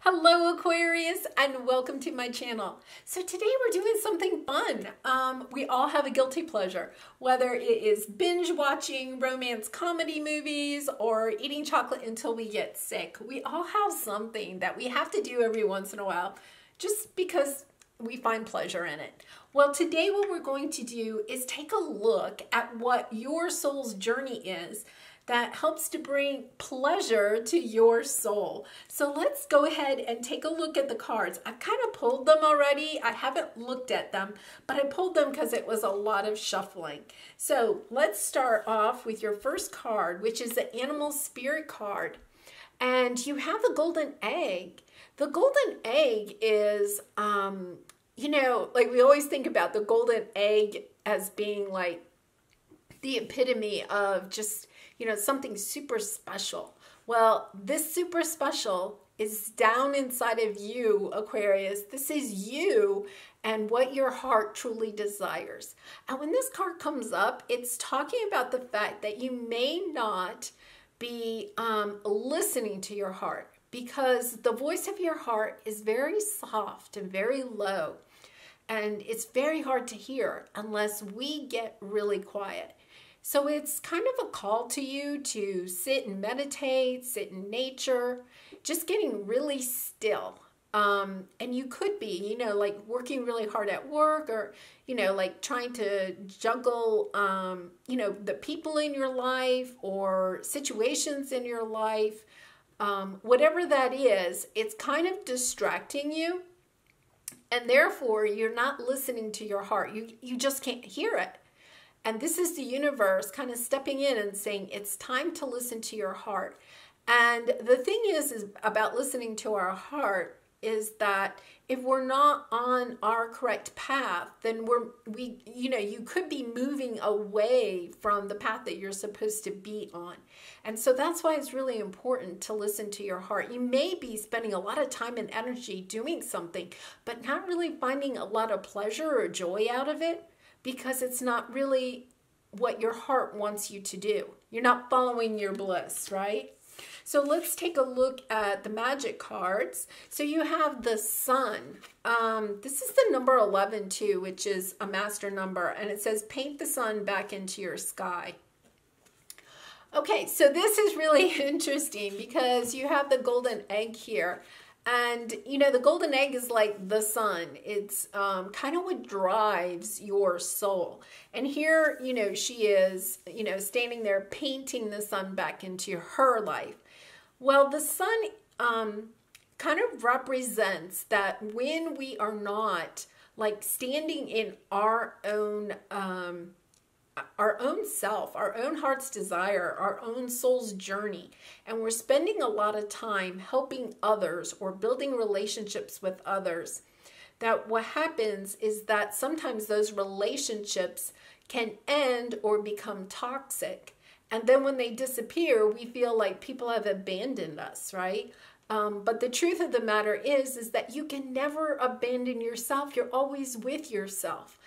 Hello Aquarius and welcome to my channel. So today we're doing something fun. We all have a guilty pleasure, whether it is binge watching romance comedy movies or eating chocolate until we get sick. We all have something that we have to do every once in a while just because we find pleasure in it. Well, today what we're going to do is take a look at what your soul's journey is that helps to bring pleasure to your soul. So let's go ahead and take a look at the cards. I've kind of pulled them already. I haven't looked at them, but I pulled them because it was a lot of shuffling. So let's start off with your first card, which is the Animal Spirit card. And you have the golden egg. The golden egg is, you know, like we always think about the golden egg as being like the epitome of just, you know, something super special. Well, this super special is down inside of you, Aquarius. This is you and what your heart truly desires. And when this card comes up, it's talking about the fact that you may not be listening to your heart because the voice of your heart is very soft and very low. And it's very hard to hear unless we get really quiet. So it's kind of a call to you to sit and meditate, sit in nature, just getting really still. And you could be, you know, like working really hard at work or, you know, like trying to juggle, you know, the people in your life or situations in your life. Whatever that is, it's kind of distracting you. And therefore, you're not listening to your heart. You just can't hear it. And this is the universe kind of stepping in and saying, it's time to listen to your heart. And the thing is about listening to our heart is that if we're not on our correct path, then you know, you could be moving away from the path that you're supposed to be on. And so that's why it's really important to listen to your heart. You may be spending a lot of time and energy doing something, but not really finding a lot of pleasure or joy out of it, because it's not really what your heart wants you to do. You're not following your bliss, right? So let's take a look at the magic cards. So you have the sun. This is the number 11 too, which is a master number. And it says, paint the sun back into your sky. Okay, so this is really interesting because you have the golden egg here. And, you know, the golden egg is like the sun. It's kind of what drives your soul. And here, you know, she is, you know, standing there painting the sun back into her life. Well, the sun kind of represents that when we are not like standing in our own self, our own heart's desire, our own soul's journey. And we're spending a lot of time helping others or building relationships with others. That what happens is that sometimes those relationships can end or become toxic. And then when they disappear, we feel like people have abandoned us, right? But the truth of the matter is that you can never abandon yourself. You're always with yourself.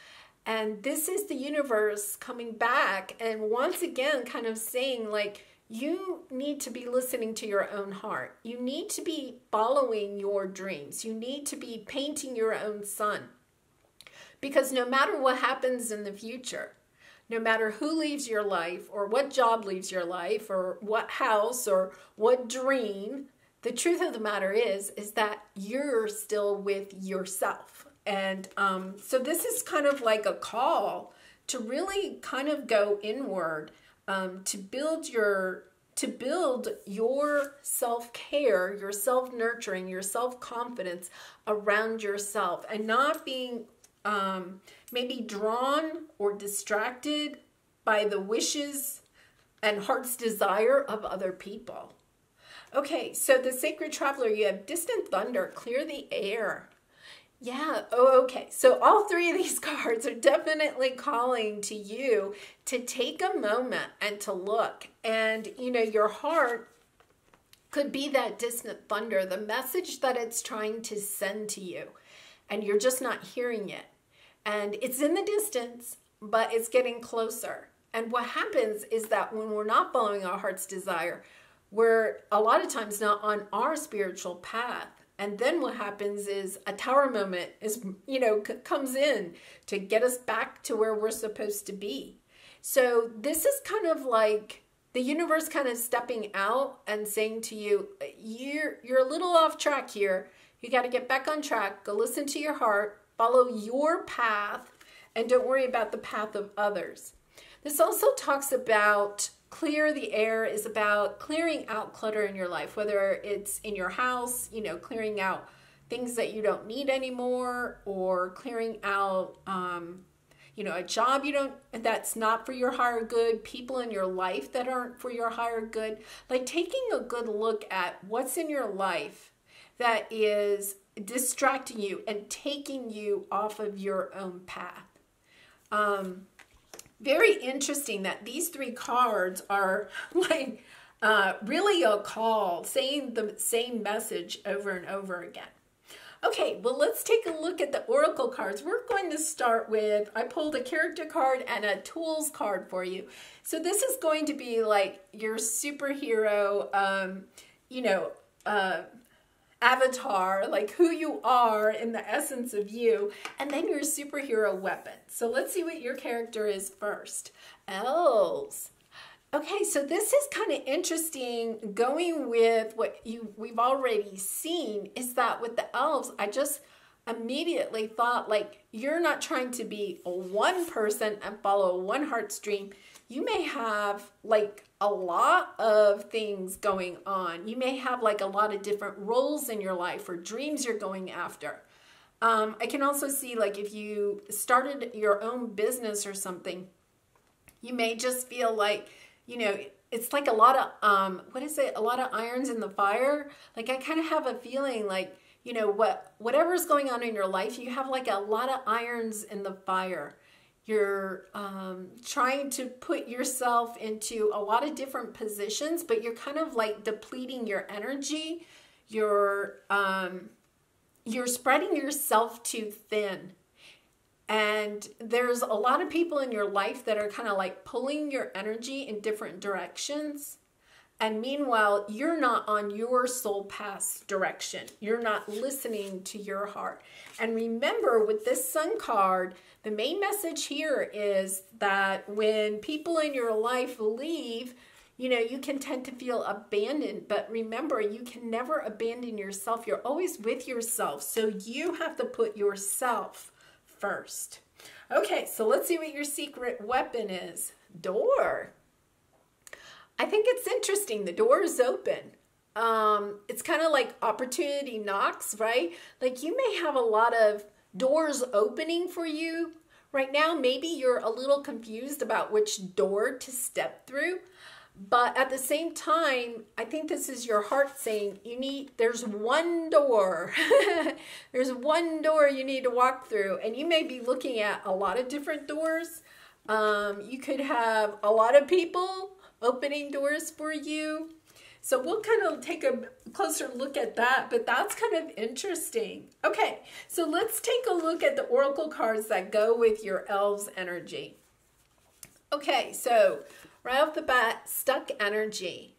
And this is the universe coming back and once again kind of saying like, you need to be listening to your own heart. You need to be following your dreams. You need to be painting your own sun. Because no matter what happens in the future, no matter who leaves your life or what job leaves your life or what house or what dream, the truth of the matter is that you're still with yourself. And so this is kind of like a call to really kind of go inward, to build your self-care, your self-nurturing, your self-confidence around yourself and not being maybe drawn or distracted by the wishes and heart's desire of other people. Okay, so the Sacred Traveler, you have distant thunder, clear the air. Yeah, oh, okay. So all three of these cards are definitely calling to you to take a moment and to look. And, you know, your heart could be that distant thunder, the message that it's trying to send to you. And you're just not hearing it. And it's in the distance, but it's getting closer. And what happens is that when we're not following our heart's desire, we're a lot of times not on our spiritual path. And then what happens is a tower moment is, comes in to get us back to where we're supposed to be. So this is kind of like the universe kind of stepping out and saying to you, you're a little off track here. You got to get back on track. Go listen to your heart, follow your path, and don't worry about the path of others. This also talks about clear the air, is about clearing out clutter in your life, whether it's in your house, clearing out things that you don't need anymore, or clearing out, a job that's not for your higher good, people in your life that aren't for your higher good. Like taking a good look at what's in your life that is distracting you and taking you off of your own path. Very interesting that these three cards are like really a call, saying the same message over and over again. Okay, well, let's take a look at the oracle cards. We're going to start with, I pulled a character card and a tools card for you. So this is going to be like your superhero, avatar, like who you are in the essence of you, and then your superhero weapon. So let's see what your character is first. Elves. Okay, so this is kind of interesting. Going with what we've already seen is that with the elves, I just immediately thought like you're not trying to be one person and follow one heartstream. You may have like a lot of things going on. You may have like a lot of different roles in your life or dreams you're going after. I can also see like if you started your own business or something, you may just feel like, it's like a lot of, a lot of irons in the fire. Like I kind of have a feeling like, whatever's going on in your life, you have like a lot of irons in the fire. You're trying to put yourself into a lot of different positions, but you're kind of like depleting your energy. You're spreading yourself too thin. And there's a lot of people in your life that are kind of like pulling your energy in different directions. And meanwhile, you're not on your soul path's direction. You're not listening to your heart. And remember, with this Sun card, the main message here is that when people in your life leave, you can tend to feel abandoned. But remember, you can never abandon yourself. You're always with yourself. So you have to put yourself first. Okay, so let's see what your secret weapon is. Door. I think it's interesting. The door is open. It's kind of like opportunity knocks, right? Like you may have a lot of doors opening for you right now. Maybe you're a little confused about which door to step through. But at the same time, I think this is your heart saying there's one door. There's one door you need to walk through. And you may be looking at a lot of different doors. You could have a lot of people opening doors for you. So we'll kind of take a closer look at that, but that's kind of interesting. Okay, so let's take a look at the oracle cards that go with your elves energy. Okay, so right off the bat, stuck energy.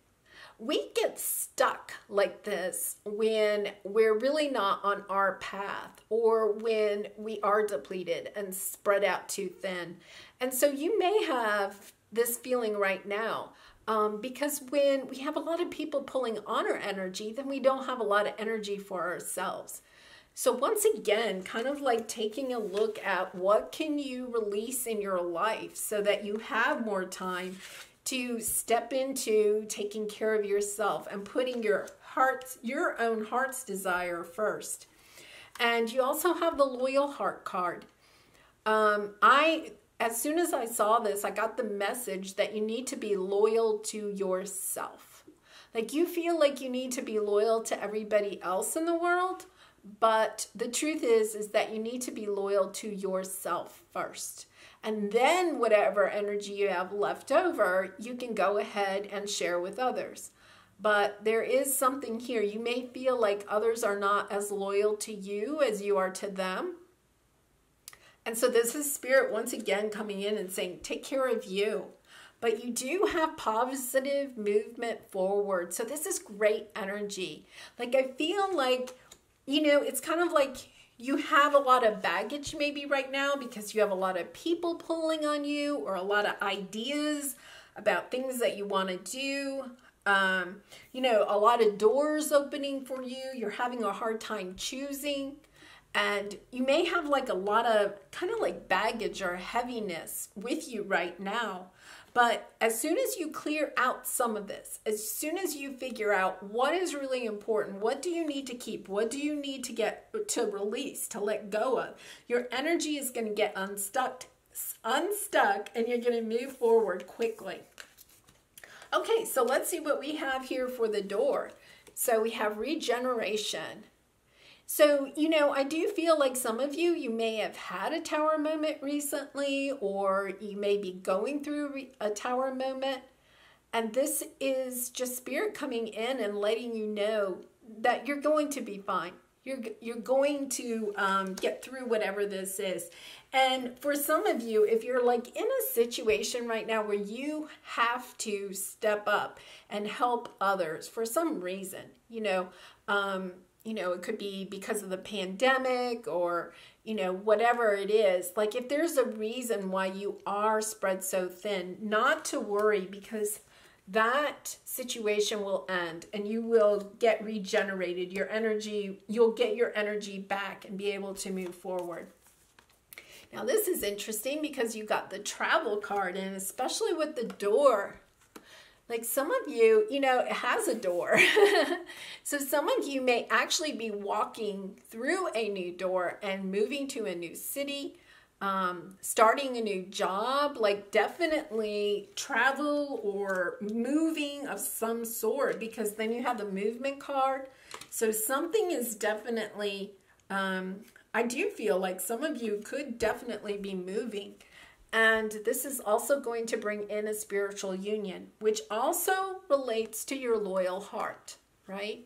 We get stuck like this when we're really not on our path, or when we are depleted and spread out too thin. And so you may have this feeling right now, because when we have a lot of people pulling on our energy, then we don't have a lot of energy for ourselves. So once again, kind of like taking a look at what can you release in your life so that you have more time to step into taking care of yourself and putting your own heart's desire first. And you also have the loyal heart card. As soon as I saw this, I got the message that you need to be loyal to yourself. Like you feel like you need to be loyal to everybody else in the world, but the truth is that you need to be loyal to yourself first. And then whatever energy you have left over, you can go ahead and share with others. But there is something here. You may feel like others are not as loyal to you as you are to them. And so this is Spirit once again coming in and saying, take care of you. But you do have positive movement forward. So this is great energy. Like I feel like you know, it's kind of like you have a lot of baggage maybe right now because you have a lot of people pulling on you or a lot of ideas about things that you want to do. You know, a lot of doors opening for you. You're having a hard time choosing. And you may have like a lot of kind of like baggage or heaviness with you right now. But as soon as you clear out some of this, as soon as you figure out what is really important, what do you need to keep, what do you need to get to release, to let go of, your energy is going to get unstuck, and you're going to move forward quickly. Okay, so let's see what we have here for the door. So we have regeneration. So, you know, I do feel like some of you may have had a tower moment recently, or you may be going through a tower moment. And this is just spirit coming in and letting you know that you're going to be fine. You're going to get through whatever this is. And for some of you, if you're like in a situation right now where you have to step up and help others for some reason, you know, it could be because of the pandemic or, you know, whatever it is. Like if there's a reason why you are spread so thin, not to worry, because that situation will end and you will get regenerated. Your energy, you'll get your energy back and be able to move forward. Now this is interesting because you got the travel card, and especially with the door. Like some of you, you know, it has a door. So some of you may actually be walking through a new door and moving to a new city, starting a new job, like definitely travel or moving of some sort, because then you have the movement card. So something is definitely, I do feel like some of you could definitely be moving. And this is also going to bring in a spiritual union, which also relates to your loyal heart, right?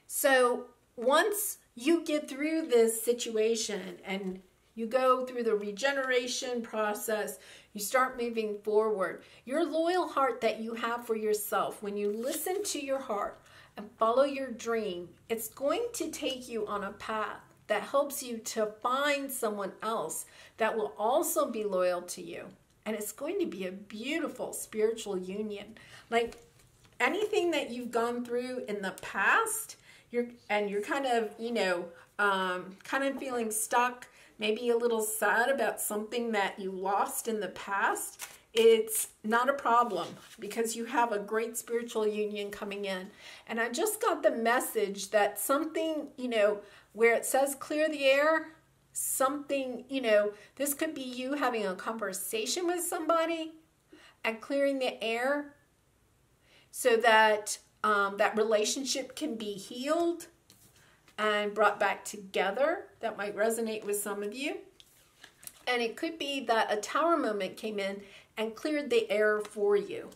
So once you get through this situation and you go through the regeneration process, you start moving forward, your loyal heart that you have for yourself, when you listen to your heart and follow your dream, it's going to take you on a path that helps you to find someone else that will also be loyal to you. And it's going to be a beautiful spiritual union. Like anything that you've gone through in the past, you're kind of, you know, kind of feeling stuck, maybe a little sad about something that you lost in the past. It's not a problem because you have a great spiritual union coming in. And I just got the message that something, you know, where it says clear the air, something, you know, this could be you having a conversation with somebody and clearing the air so that that relationship can be healed and brought back together. That might resonate with some of you. And it could be that a tower moment came in and cleared the air for you.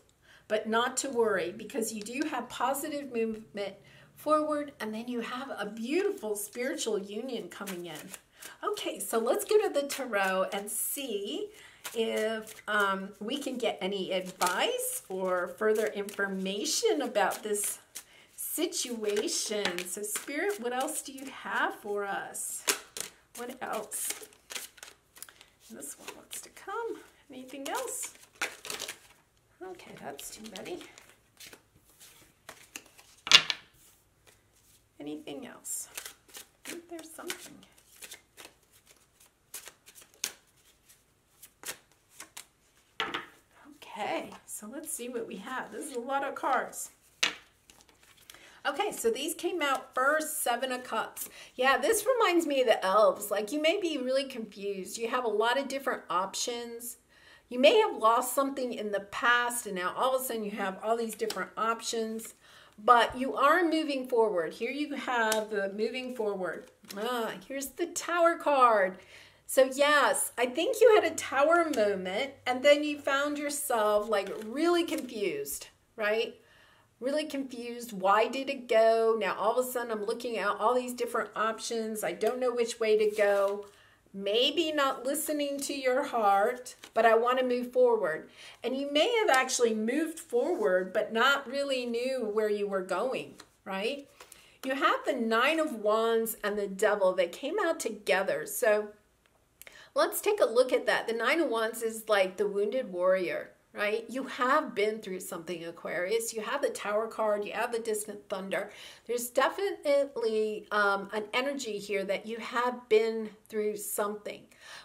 But not to worry, because you do have positive movement forward, and then you have a beautiful spiritual union coming in. Okay, so let's go to the tarot and see if we can get any advice or further information about this situation. So Spirit, what else do you have for us? What else? This one wants to come. Anything else? Okay, that's too many. Anything else? I think there's something. Okay, so let's see what we have. This is a lot of cards. Okay, so these came out first, 7 of Cups. Yeah, this reminds me of the elves. Like you may be really confused. You have a lot of different options. You may have lost something in the past and now all of a sudden you have all these different options. But you are moving forward. Here you have the moving forward. Here's the Tower card. So yes, I think you had a tower moment and then you found yourself like really confused, right? Really confused. Why did it go? Now all of a sudden I'm looking at all these different options. I don't know which way to go. Maybe not listening to your heart, but I want to move forward. And you may have actually moved forward, but not really knew where you were going, right? You have the Nine of Wands and the Devil. They came out together. So let's take a look at that. The Nine of Wands is like the wounded warrior, right? You have been through something, Aquarius. You have the Tower card. You have the distant thunder. There's definitely an energy here that you have been through something.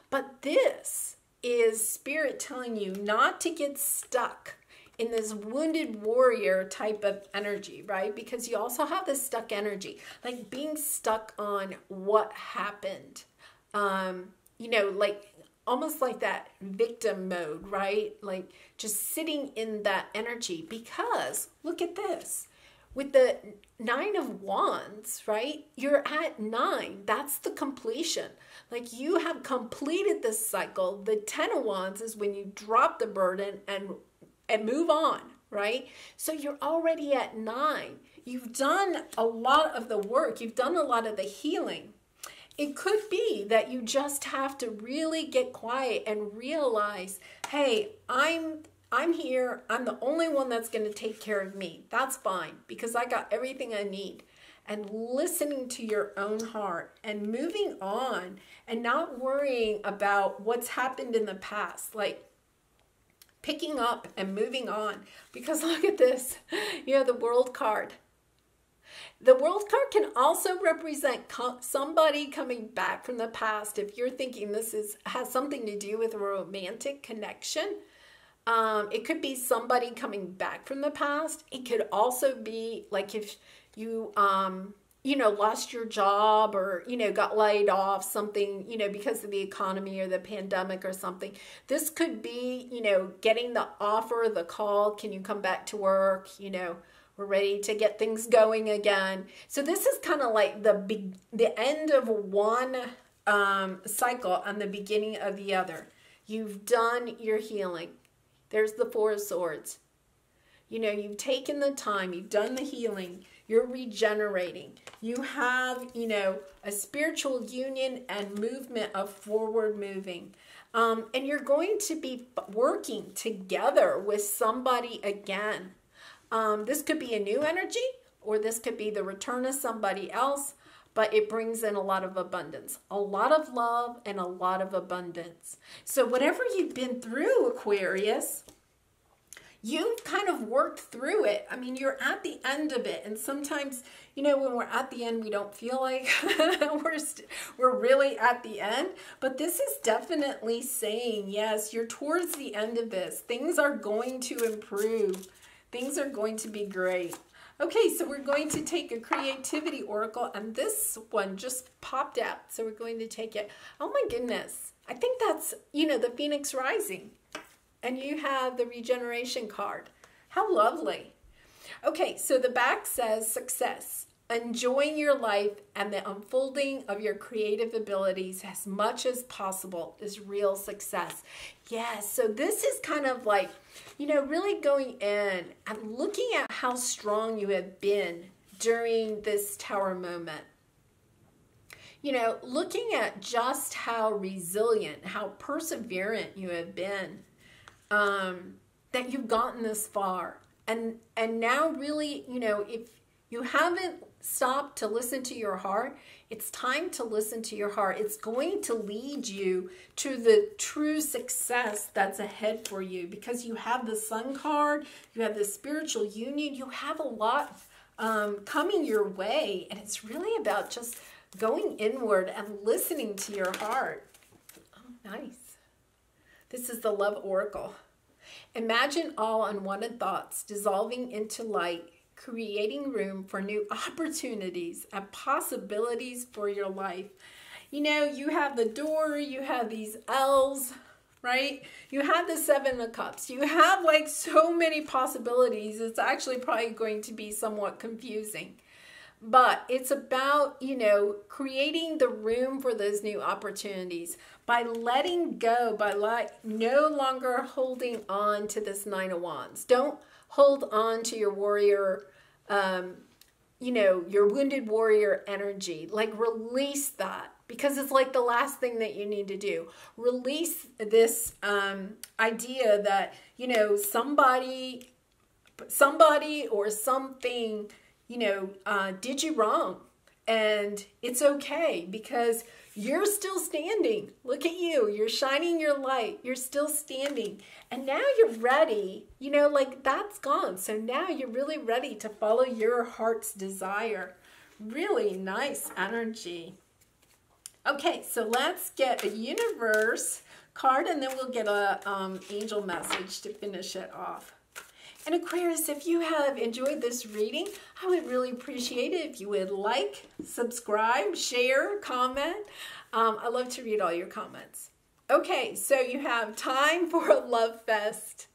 But this is Spirit telling you not to get stuck in this wounded warrior type of energy, right? Because you also have this stuck energy, like being stuck on what happened. You know, like almost like that victim mode, right? Like just sitting in that energy. Because look at this. With the Nine of Wands, right? You're at 9. That's the completion. Like you have completed this cycle. The Ten of Wands is when you drop the burden and move on, right? So you're already at 9. You've done a lot of the work. You've done a lot of the healing. It could be that you just have to really get quiet and realize, hey, I'm here. I'm the only one that's going to take care of me. That's fine because I got everything I need. And listening to your own heart and moving on and not worrying about what's happened in the past. Like picking up and moving on. Because look at this. You have the World card. The World card can also represent somebody coming back from the past. If you're thinking this has something to do with a romantic connection, it could be somebody coming back from the past. It could also be like if you, you know, lost your job or, you know, got laid off, something, you know, because of the economy or the pandemic or something. This could be, you know, getting the offer, the call, can you come back to work, you know, we're ready to get things going again. So this is kind of like the end of one cycle and the beginning of the other. You've done your healing. There's the Four of Swords. You know, you've taken the time. You've done the healing. You're regenerating. You have, you know, a spiritual union and movement of forward moving. And you're going to be working together with somebody again. This could be a new energy, or this could be the return of somebody else, but it brings in a lot of abundance, a lot of love, and a lot of abundance. So whatever you've been through, Aquarius, you've kind of worked through it. I mean, you're at the end of it. And sometimes, you know, when we're at the end, we don't feel like we're really at the end. But this is definitely saying, yes, you're towards the end of this. Things are going to improve. Things are going to be great. Okay, so we're going to take a creativity oracle, and this one just popped out. So we're going to take it. Oh my goodness. I think that's, you know, the Phoenix Rising. And you have the Regeneration card. How lovely. Okay, so the back says success. Enjoying your life and the unfolding of your creative abilities as much as possible is real success. Yes, so this is kind of like, you know, really going in and looking at how strong you have been during this Tower moment. You know, looking at just how resilient, how perseverant you have been, that you've gotten this far. And now really, you know, if you haven't stopped to listen to your heart, it's time to listen to your heart. It's going to lead you to the true success that's ahead for you, because you have the Sun card, you have the spiritual union, you have a lot coming your way, and it's really about just going inward and listening to your heart. Oh, nice. This is the Love Oracle. Imagine all unwanted thoughts dissolving into light, creating room for new opportunities and possibilities for your life. You know, you have the door, you have these L's, right? You have the Seven of Cups. You have like so many possibilities. It's actually probably going to be somewhat confusing. But it's about, you know, creating the room for those new opportunities by letting go, by no longer holding on to this Nine of Wands. Don't hold on to your warrior, you know, your wounded warrior energy. Like release that, because it's like the last thing that you need to do. Release this idea that, you know, somebody or something did you wrong. And it's okay because you're still standing. Look at you. You're shining your light. You're still standing. And now you're ready. That's gone. So now you're really ready to follow your heart's desire. Really nice energy. Okay, so let's get a universe card and then we'll get a angel message to finish it off. And Aquarius, if you have enjoyed this reading, I would really appreciate it if you would like, subscribe, share, comment. I love to read all your comments. Okay, so you have time for a love fest.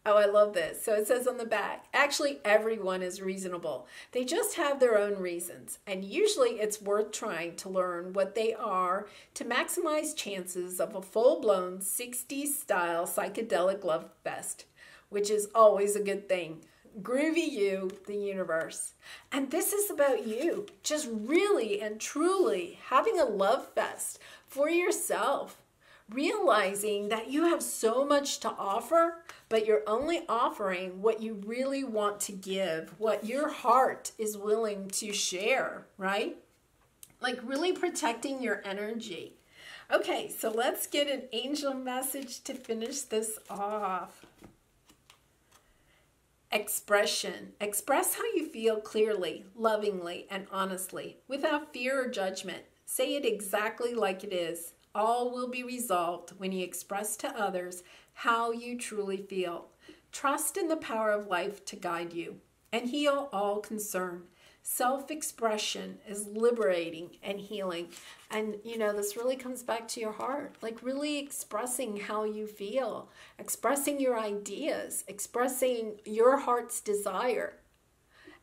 Oh, I love this. So it says on the back, actually everyone is reasonable. They just have their own reasons. And usually it's worth trying to learn what they are to maximize chances of a full-blown 60s style psychedelic love fest, which is always a good thing. Groovy you, the universe. And this is about you, just really and truly having a love fest for yourself, realizing that you have so much to offer, but you're only offering what you really want to give, what your heart is willing to share, right? Like really protecting your energy. Okay, so let's get an angel message to finish this off. Expression. Express how you feel clearly, lovingly, and honestly, without fear or judgment. Say it exactly like it is. All will be resolved when you express to others how you truly feel. Trust in the power of life to guide you and heal all concern. Self-expression is liberating and healing. And, this really comes back to your heart, like really expressing how you feel, expressing your ideas, expressing your heart's desire,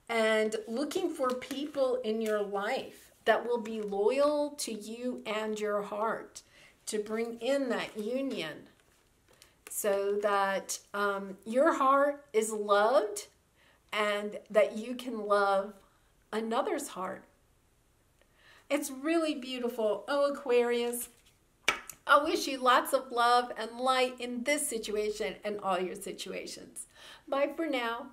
and looking for people in your life that will be loyal to you and your heart to bring in that union so that your heart is loved and that you can love another's heart. It's really beautiful. Oh, Aquarius, I wish you lots of love and light in this situation and all your situations. Bye for now.